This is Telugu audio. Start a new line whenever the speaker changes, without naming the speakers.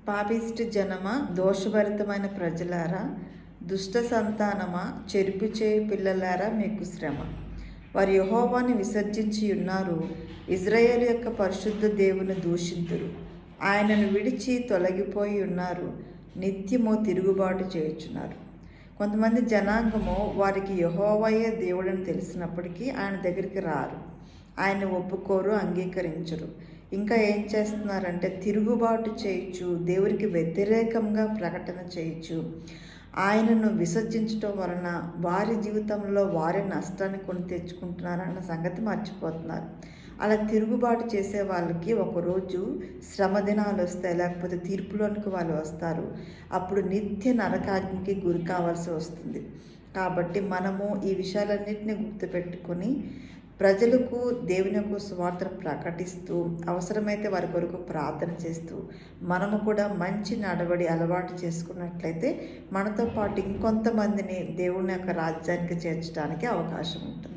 పాపిష్టి జనమా, దోషభరితమైన ప్రజలారా, దుష్ట సంతానమా, చెరుపు చేయి పిల్లలారా, మీకు శ్రమ. వారు యెహోవాను విసర్జించి ఉన్నారు, ఇజ్రాయేలు యొక్క పరిశుద్ధ దేవుని దూషింతురు. ఆయనను విడిచి తొలగిపోయి ఉన్నారు, నిత్యము తిరుగుబాటు చేయుచున్నారు. కొంతమంది జనాంగము వారికి యెహోవాయే దేవుడని తెలిసినప్పటికీ ఆయన దగ్గరికి రారు, ఆయన ఒప్పుకోరు, అంగీకరించరు. ఇంకా ఏం చేస్తున్నారంటే తిరుగుబాటు చేయొచ్చు, దేవునికి వ్యతిరేకంగా ప్రకటన చేయొచ్చు. ఆయనను విసర్జించడం వలన వారి జీవితంలో వారే నష్టాన్ని కొని తెచ్చుకుంటున్నారన్న సంగతి మర్చిపోతున్నారు. అలా తిరుగుబాటు చేసే వాళ్ళకి ఒకరోజు శ్రమ దినాలు వస్తాయి, లేకపోతే తీర్పులోనికి వాళ్ళు వస్తారు. అప్పుడు నిత్య నరకాగ్నికి గురి కావాల్సి వస్తుంది. కాబట్టి మనము ఈ విషయాలన్నింటినీ గుర్తుపెట్టుకొని ప్రజలకు దేవుని యొక్క సువార్తను ప్రకటిస్తూ, అవసరమైతే వారి కొరకు ప్రార్థన చేస్తూ, మనము కూడా మంచి నడవడి అలవాటు చేసుకున్నట్లయితే మనతో పాటు ఇంకొంతమందిని దేవుని యొక్క రాజ్యానికి చేర్చడానికి అవకాశం ఉంటుంది.